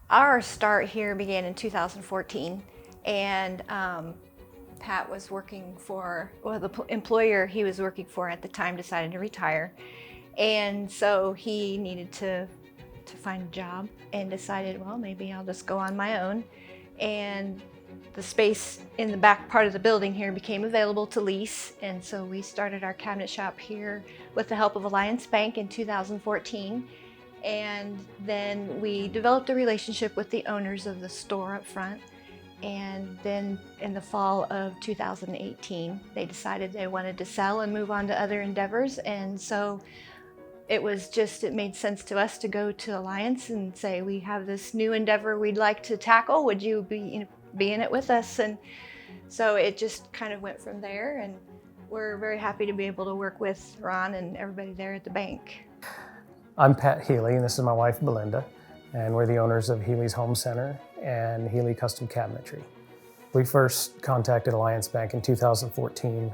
Our start here began in 2014, and Pat was working for, well, the employer he was working for at the time decided to retire, and so he needed to find a job and decided, well, maybe I'll just go on my own. And the space in the back part of the building here became available to lease, and so we started our cabinet shop here with the help of Alliance Bank in 2014. And then we developed a relationship with the owners of the store up front. And then in the fall of 2018, they decided they wanted to sell and move on to other endeavors. And so it made sense to us to go to Alliance and say, we have this new endeavor we'd like to tackle. Would you be in it with us? And so it just kind of went from there. And we're very happy to be able to work with Ron and everybody there at the bank. I'm Pat Healey, and this is my wife, Belinda, and we're the owners of Healey's Home Center and Healey Custom Cabinetry. We first contacted Alliance Bank in 2014.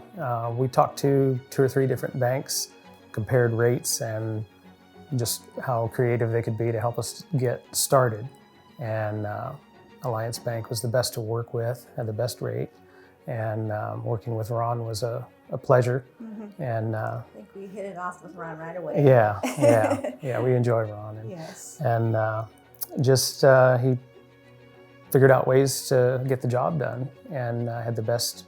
We talked to 2 or 3 different banks, compared rates and just how creative they could be to help us get started. And Alliance Bank was the best to work with, had the best rate, and working with Ron was a pleasure. Mm-hmm. And I think we hit it off with Ron right away. Yeah, we enjoy Ron. And, yes. And he figured out ways to get the job done, and had the best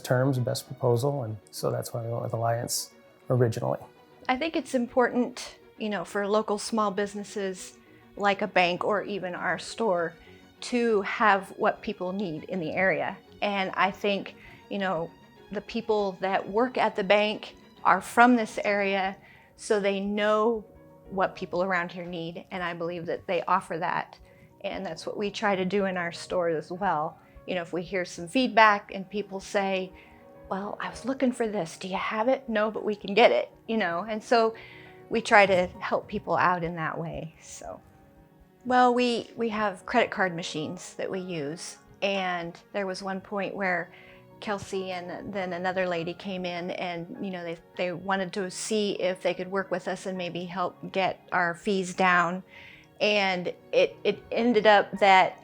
terms, best proposal, and so that's why we went with Alliance originally. I think it's important, for local small businesses like a bank or even our store to have what people need in the area. And I think, the people that work at the bank are from this area, so they know what people around here need, and I believe that they offer that. And that's what we try to do in our store as well. If we hear some feedback and people say, well, I was looking for this, do you have it? No, but we can get it, and so we try to help people out in that way. So, well, we have credit card machines that we use, and there was one point where Kelsey and then another lady came in, and they wanted to see if they could work with us and maybe help get our fees down. And it ended up that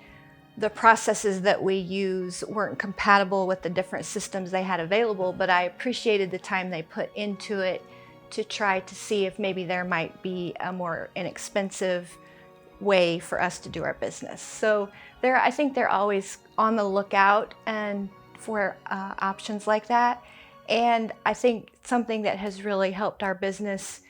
the processes that we use weren't compatible with the different systems they had available, but I appreciated the time they put into it to try to see if maybe there might be a more inexpensive way for us to do our business. So I think they're always on the lookout and for options like that. And I think something that has really helped our business,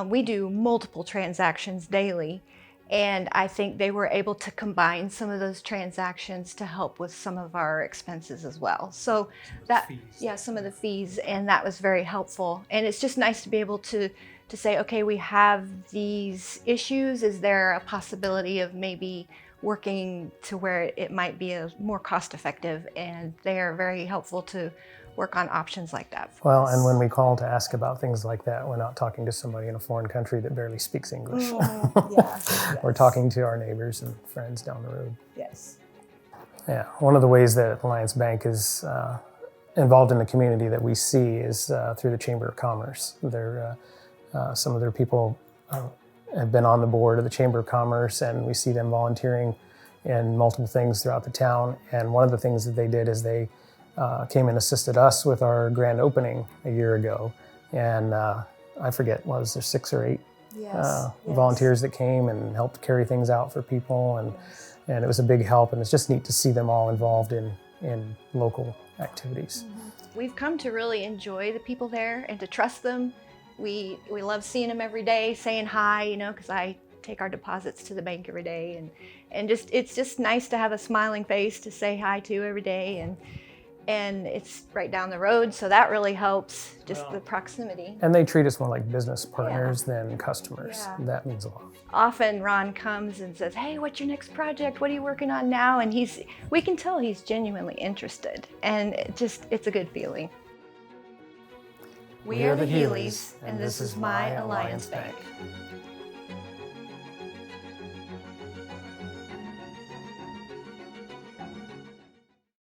we do multiple transactions daily, and I think they were able to combine some of those transactions to help with some of our expenses as well. So some of the fees, and that was very helpful. And it's just nice to be able to say, okay, we have these issues. Is there a possibility of maybe working to where it might be a more cost effective? And they are very helpful to work on options like that. Well, and when we call to ask about things like that, we're not talking to somebody in a foreign country that barely speaks English. Yes. We're talking to our neighbors and friends down the road. Yes. Yeah, one of the ways that Alliance Bank is involved in the community that we see is through the Chamber of Commerce. Some of their people have been on the board of the Chamber of Commerce, and we see them volunteering in multiple things throughout the town. And one of the things that they did is they came and assisted us with our grand opening a year ago. And I forget, was there 6 or 8 volunteers that came and helped carry things out for people, and it was a big help, and it's just neat to see them all involved in local activities. Mm-hmm. We've come to really enjoy the people there and to trust them. We love seeing them every day, saying hi, because I take our deposits to the bank every day, and it's just nice to have a smiling face to say hi to every day, and it's right down the road, so that really helps, the proximity. And they treat us more like business partners than customers. Yeah. That means a lot. Often Ron comes and says, hey, what's your next project? What are you working on now? And we can tell he's genuinely interested, and it's a good feeling. We are the Healeys, and this is my Alliance Bank.